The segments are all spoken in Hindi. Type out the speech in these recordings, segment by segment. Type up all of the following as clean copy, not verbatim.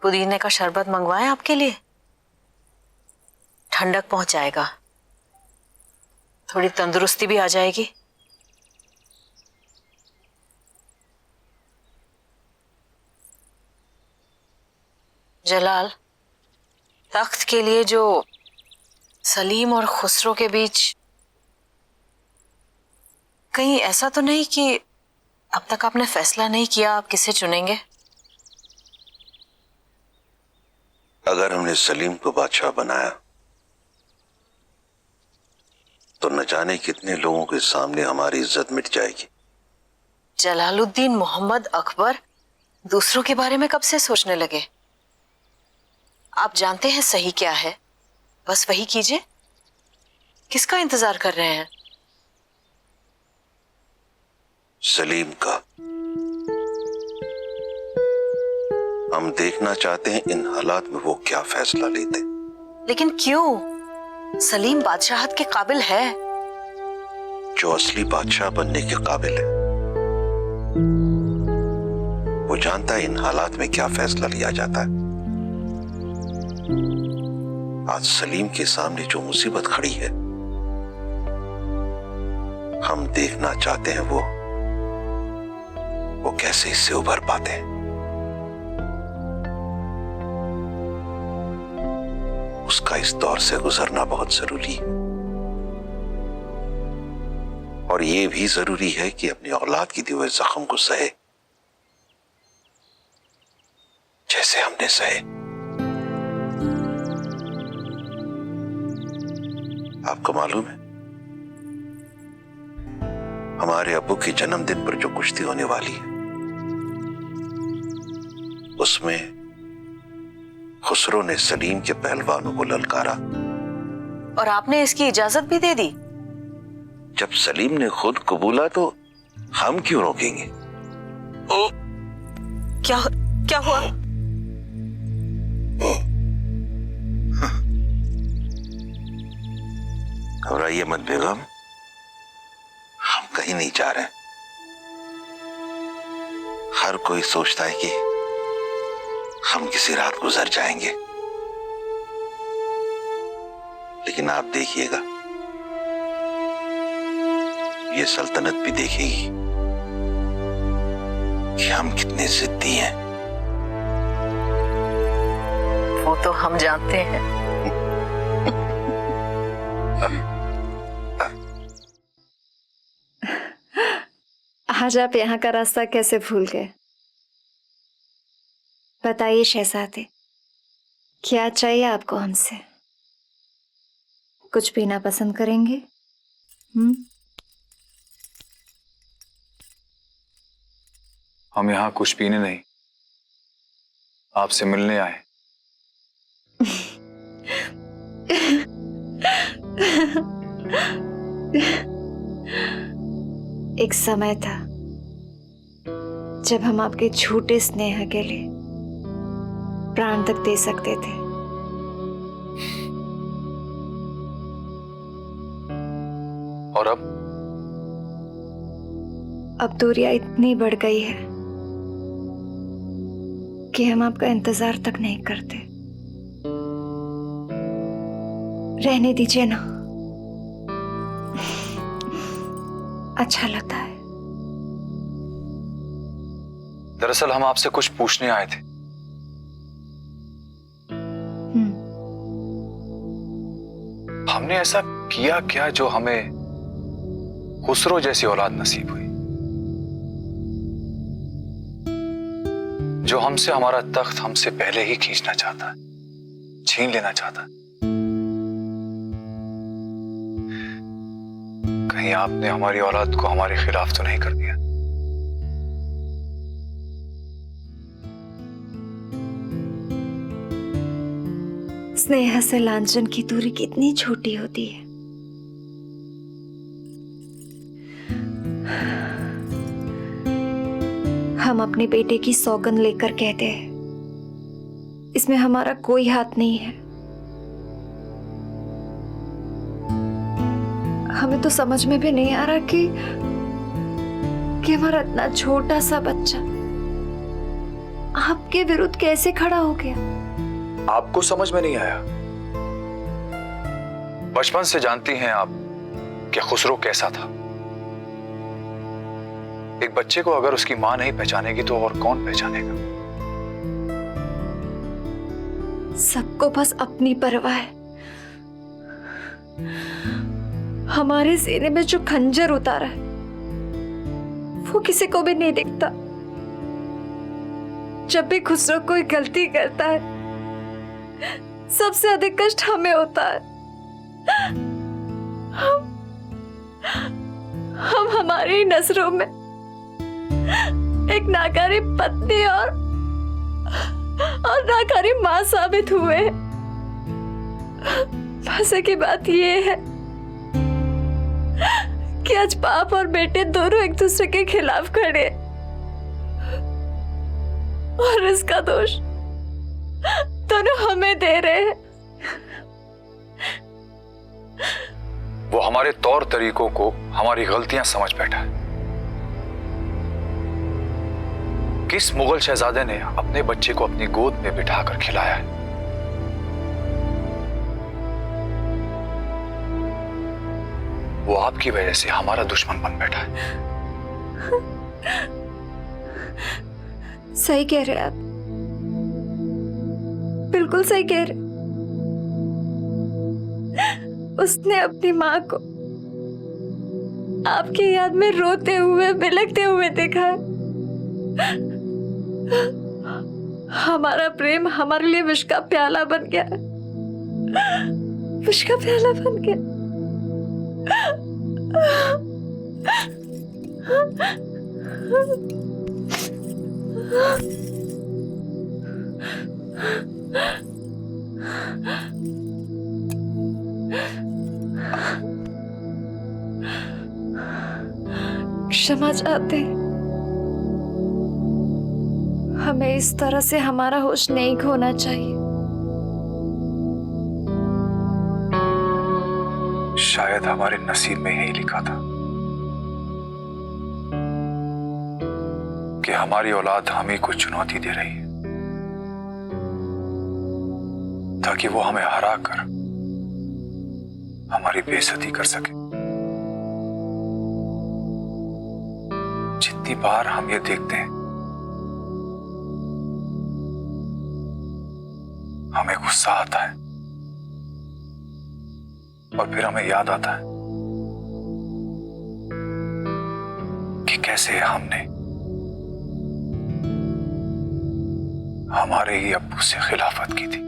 पुदीने का शरबत मंगवाएं आपके लिए? ठंडक पहुंचाएगा, थोड़ी तंदुरुस्ती भी आ जाएगी। जलाल, तख्त के लिए जो सलीम और खुसरो के बीच कहीं ऐसा तो नहीं कि अब तक आपने फैसला नहीं किया आप किसे चुनेंगे? अगर हमने सलीम को बादशाह बनाया तो न जाने कितने लोगों के सामने हमारी इज्जत मिट जाएगी। जलालुद्दीन मोहम्मद अकबर दूसरों के बारे में कब से सोचने लगे? आप जानते हैं सही क्या है, बस वही कीजिए। किसका इंतजार कर रहे हैं? सलीम का। हम देखना चाहते हैं इन हालात में वो क्या फैसला लेते। लेकिन क्यों? सलीम बादशाहत के काबिल है। जो असली बादशाह बनने के काबिल है वो जानता है इन हालात में क्या फैसला लिया जाता है। आज सलीम के सामने जो मुसीबत खड़ी है, हम देखना चाहते हैं वो कैसे इससे उभर पाते हैं। उसका इस दौर से गुजरना बहुत जरूरी है और ये भी जरूरी है कि अपनी औलाद की दिए हुए जख्म को सहे जैसे हमने सहे। आपको मालूम है हमारे अब्बू के जन्मदिन पर जो कुश्ती होने वाली है उसमें खुसरो ने सलीम के पहलवानों को ललकारा और आपने इसकी इजाजत भी दे दी। जब सलीम ने खुद कबूला तो हम क्यों रोकेंगे? क्या हुआ? घबराइए मत बेगम, हम कहीं नहीं जा रहे। हर कोई सोचता है कि हम किसी रात गुजर जाएंगे, लेकिन आप देखिएगा ये सल्तनत भी देखेगी कि हम कितने जिद्दी हैं। वो तो हम जानते हैं। आज आप यहाँ का रास्ता कैसे भूल गए? बताइए शहजादे, क्या चाहिए आपको हमसे? कुछ पीना पसंद करेंगे? हम यहाँ कुछ पीने नहीं, आपसे मिलने आए। एक समय था जब हम आपके झूठे स्नेह के लिए प्राण तक दे सकते थे। और अब दूरियां इतनी बढ़ गई है कि हम आपका इंतजार तक नहीं करते। रहने दीजिए ना, अच्छा लगता है। दरअसल हम आपसे कुछ पूछने आए थे। हमने ऐसा किया क्या जो हमें खुसरो जैसी औलाद नसीब हुई, जो हमसे हमारा तख्त हमसे पहले ही खींचना चाहता है, छीन लेना चाहता है? कहीं आपने हमारी औलाद को हमारे खिलाफ तो नहीं कर दिया? स्नेह से लांछन की दूरी कितनी छोटी होती है। हम अपने बेटे की सौगंध लेकर कहते हैं, इसमें हमारा कोई हाथ नहीं है। हमें तो समझ में भी नहीं आ रहा कि हमारा इतना छोटा सा बच्चा आपके विरुद्ध कैसे खड़ा हो गया? आपको समझ में नहीं आया? बचपन से जानती हैं आप कि खुसरो कैसा था। एक बच्चे को अगर उसकी मां नहीं पहचानेगी तो और कौन पहचानेगा? सबको बस अपनी परवाह है। हमारे सीने में जो खंजर उतारा है वो किसी को भी नहीं दिखता। जब भी खुसरो कोई गलती करता है सबसे अधिक कष्ट हमें होता है। हम हमारी नजरों में एक नाकारी पत्नी और नाकारी मां साबित हुए। मजे की बात ये है कि आज बाप और बेटे दोनों एक दूसरे के खिलाफ खड़े और इसका दोष दोनों हमें दे रहे हैं। वो हमारे तौर तरीकों को हमारी गलतियां समझ बैठा है। किस मुगल शहजादे ने अपने बच्चे को अपनी गोद में बिठाकर खिलाया है? वो आपकी वजह से हमारा दुश्मन बन बैठा है। सही कह रहे आप, बिल्कुल सही कह रहे। उसने अपनी मां को आपकी याद में रोते हुए बिलखते हुए देखा है। हमारा प्रेम हमारे लिए विष का प्याला बन गया, विष का प्याला बन गया। क्षमा चाहते हैं। हमें इस तरह से हमारा होश नहीं खोना चाहिए। शायद हमारे नसीब में यही लिखा था कि हमारी औलाद हमें कुछ चुनौती दे रही है ताकि वो हमें हरा कर हमारी बेइज्जती कर सके। जितनी बार हम ये देखते हैं हमें गुस्सा आता है और फिर हमें याद आता है कि कैसे हमने हमारे ही अब्बू से खिलाफत की थी।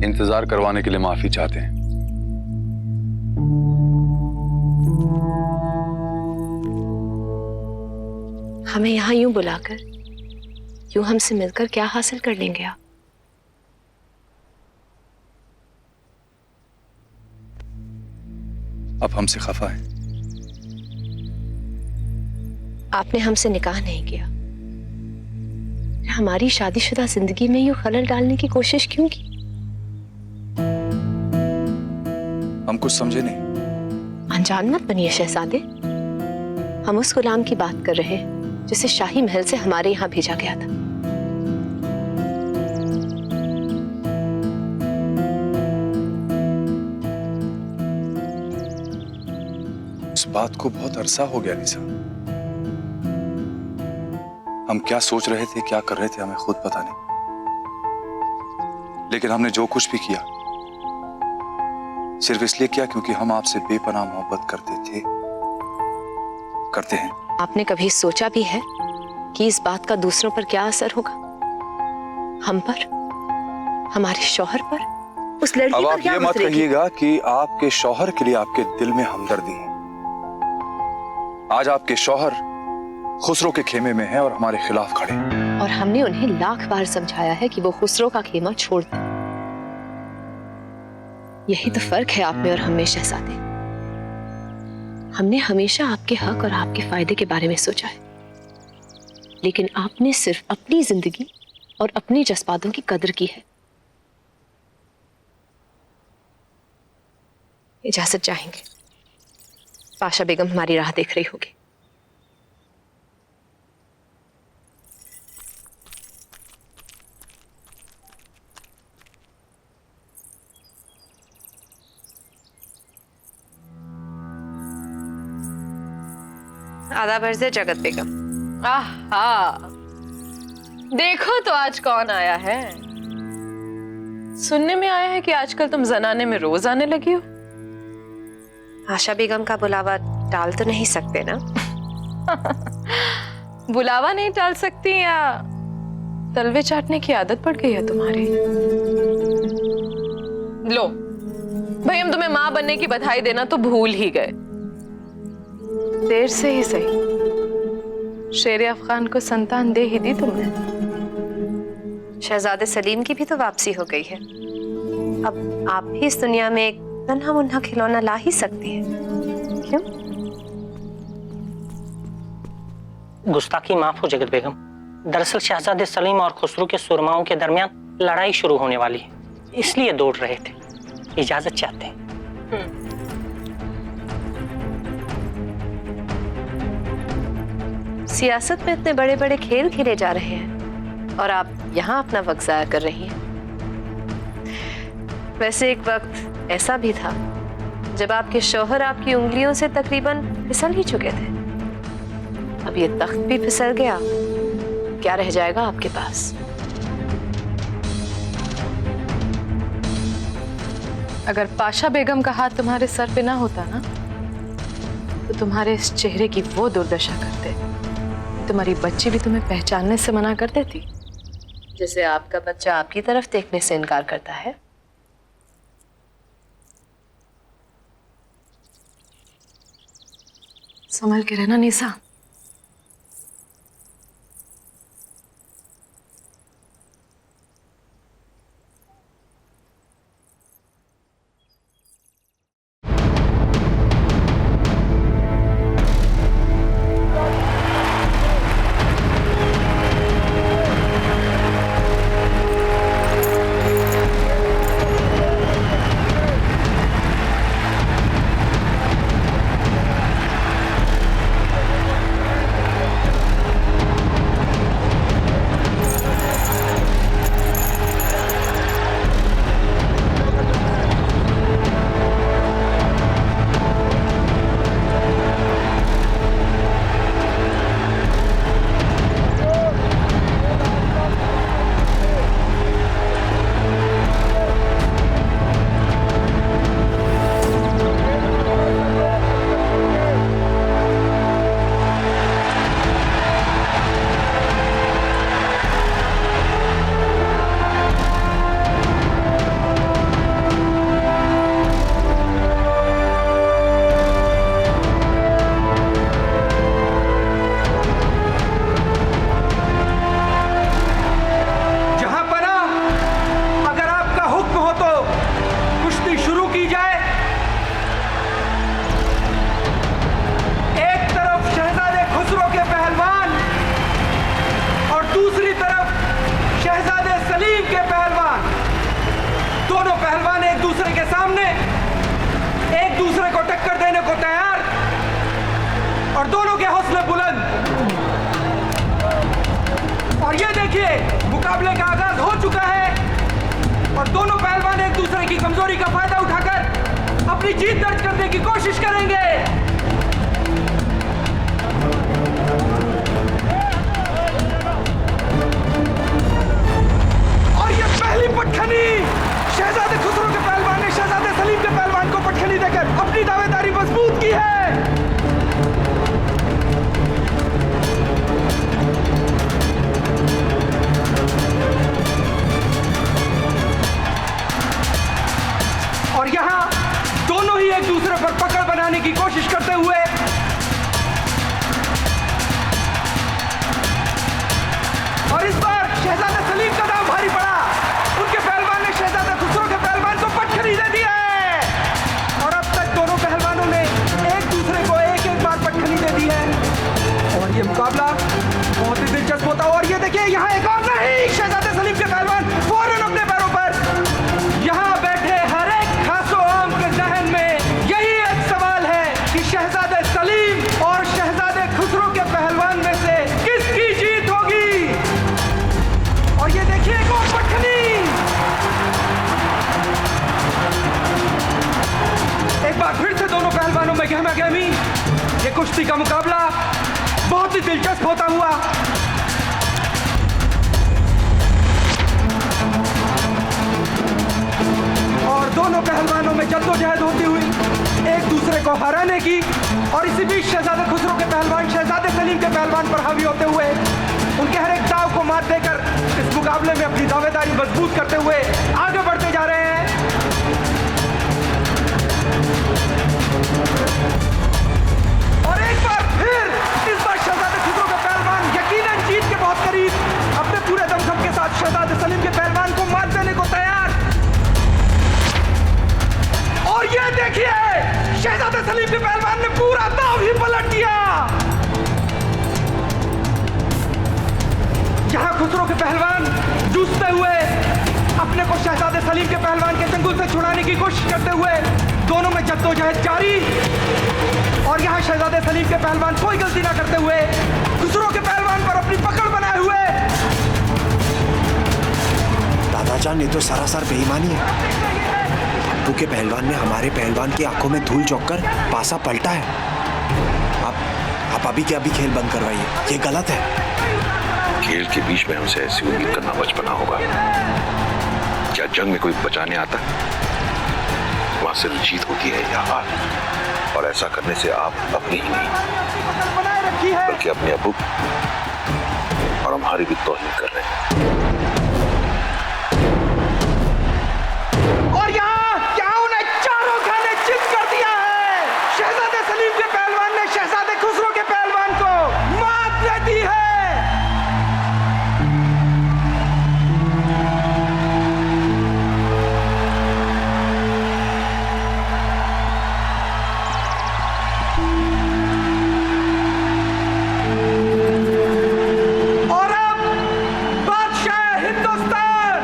इंतजार करवाने के लिए माफी चाहते हैं। हमें यहाँ यूं बुलाकर, यूं हमसे मिलकर क्या हासिल कर लेंगे आप? अब हमसे खफा है? आपने हमसे निकाह नहीं किया, हमारी शादीशुदा जिंदगी में यूं खलल डालने की कोशिश क्यों की? हम कुछ समझे नहीं। अनजान मत बनिए शहजादे। हम उस गुलाम की बात कर रहे हैं जिसे शाही महल से हमारे यहाँ भेजा गया था। इस बात को बहुत अरसा हो गया निशा। हम क्या सोच रहे थे, क्या कर रहे थे, हमें खुद पता नहीं। लेकिन हमने जो कुछ भी किया सिर्फ इसलिए किया क्योंकि हम आपसे बेपनाह मोहब्बत करते थे, करते हैं। आपने कभी सोचा भी है कि इस बात का दूसरों पर क्या असर होगा? हम पर, हमारे शौहर पर, उस लड़की अब पर आप क्या ये मत गुजरेगी? कहिएगा कि आपके शौहर के लिए आपके दिल में हमदर्दी है। आज आपके शौहर खुसरो के खेमे में हैं और हमारे खिलाफ खड़े हैं। और हमने उन्हें लाख बार समझाया है कि वो खुसरो का खेमा छोड़ दें। यही तो फर्क है आप में और हम में शहजादे। हमने हमेशा आपके हक और आपके फायदे के बारे में सोचा है, लेकिन आपने सिर्फ अपनी जिंदगी और अपने जज्बातों की कदर की है। इजाजत चाहेंगे, पाशा बेगम हमारी राह देख रही होगी। आदाब अर्ज़ है जगत बेगम। आहा, देखो तो आज कौन आया है। सुनने में आया है कि आजकल तुम जनाने में रोज आने लगी हो। आशा बेगम का बुलावा टाल तो नहीं सकते ना? बुलावा नहीं टाल सकती या तलवे चाटने की आदत पड़ गई है तुम्हारी? लो भाई, हम तुम्हें मां बनने की बधाई देना तो भूल ही गए। देर से ही सही, शेर अफगान को संतान दे ही दी तुमने। शहजादे सलीम की भी तो वापसी हो गई है। अब आप भी इस दुनिया में एक नन्हा मुन्हा खिलौना ला ही सकती हैं। क्यों? गुस्ताखी माफ हो जगत बेगम। दरअसल शहजादे सलीम और खुसरो के सुरमाओं के दरमियान लड़ाई शुरू होने वाली है, इसलिए दौड़ रहे थे। इजाजत चाहते हैं। सियासत में इतने बड़े बड़े खेल खेले जा रहे हैं और आप यहाँ अपना वक्त जाया कर रही हैं। वैसे एक वक्त ऐसा भी था जब आपके शौहर आपकी उंगलियों से तकरीबन फिसल ही चुके थे। अब ये तख्त भी फिसल गया, क्या रह जाएगा आपके पास? अगर पाशा बेगम का हाथ तुम्हारे सर पे ना होता ना, तो तुम्हारे इस चेहरे की वो दुर्दशा करते। तुम्हारी बच्ची भी तुम्हें पहचानने से मना कर देती, जैसे आपका बच्चा आपकी तरफ देखने से इनकार करता है। संभल के रहना निशा। और दोनों के हौसले बुलंद। और ये देखिए, मुकाबले का आगाज हो चुका है और दोनों पहलवान एक दूसरे की कमजोरी का फायदा उठाकर अपनी जीत दर्ज करने की कोशिश करेंगे। और ये पहली पटखनी शहजादे खुसरो के पहलवान ने शहजादे सलीम के पहलवान को पटखनी देकर अपनी दावेदारी मजबूत की है। और यहां दोनों ही एक दूसरे पर पकड़ बनाने की कोशिश करते हुए कुश्ती का मुकाबला बहुत ही दिलचस्प होता हुआ और दोनों पहलवानों में जद्दोजहद होती हुई एक दूसरे को हराने की, और इसी बीच शहजादे खुसरो के पहलवान शहजादे सलीम के पहलवान पर हावी होते हुए उनके हर एक दाव को मात देकर इस मुकाबले में अपनी दावेदारी मजबूत करते हुए आगे बढ़ते जा रहे हैं। और एक बार फिर इस बार शहजादे खुसरो के पहलवान यकीनन जीत के बहुत करीब, अपने पूरे दमखम के साथ शहजादे सलीम के पहलवान को मात देने को तैयार। और ये देखिए शहजादे सलीम के पहलवान ने पूरा दाव ही पलट दिया। यहां खुसरो के पहलवान जूझते हुए अपने को शहजादे सलीम के पहलवान के चंगुल से छुड़ाने की कोशिश करते हुए दोनों में जद्दोजहद जारी। और यहां शहजादे सलीम के पहलवान कोई गलती ना करते हुए खुसरो के पहलवान पर अपनी पकड़ बनाए हुए। दादाजान, ये तो सरासर बेईमानी है। अब्बू के पहलवान ने हमारे पहलवान की आंखों में धूल झोंककर पासा पलटा है। आप अभी के अभी खेल बंद करवाइए, ये गलत है। खेल के बीच में हमसे ऐसी उम्मीद करना बचपना होगा। क्या जंग में कोई बचाने आता है? वहां सिर्फ जीत होती है या हार, और ऐसा करने से आप अपनी ही नहीं बल्कि अपने अब्बू और हमारी भी तौहीन कर रहे हैं। और यहाँ उन्हें चारों खाने चित कर दिया है। शहजादे सलीम के पहलवान ने शहजादे खुसरो के पहलवान को मात दे दी है। और अब बादशाह हिंदुस्तान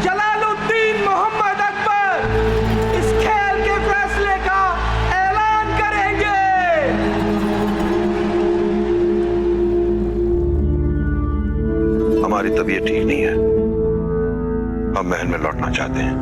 जलालुद्दीन मोहम्मद अकबर इस खेल के फैसले का ऐलान करेंगे। हमारी तबीयत ठीक नहीं है, हम महल में लौटना चाहते हैं।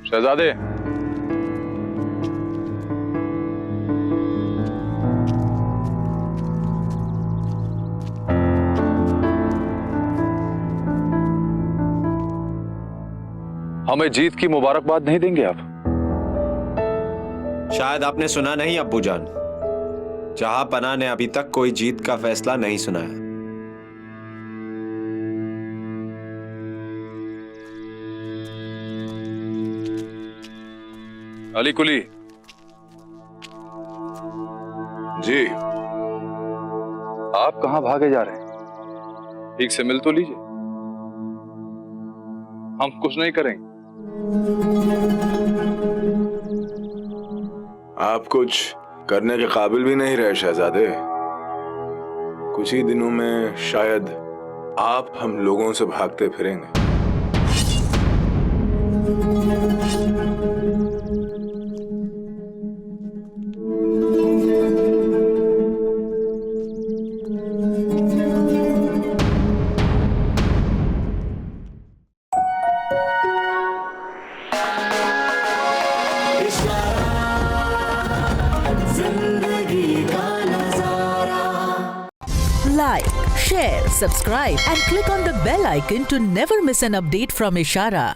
शहजादे, हमें जीत की मुबारकबाद नहीं देंगे आप? शायद आपने सुना नहीं अब्बूजान, जहां पनाह ने अभी तक कोई जीत का फैसला नहीं सुनाया। अली कुली जी, आप कहां भागे जा रहे हैं? ठीक से मिल तो लीजिए। हम कुछ नहीं करेंगे। आप कुछ करने के काबिल भी नहीं रहे शहजादे। कुछ ही दिनों में शायद आप हम लोगों से भागते फिरेंगे। Like, share, subscribe and click on the bell icon to never miss an update from Ishara.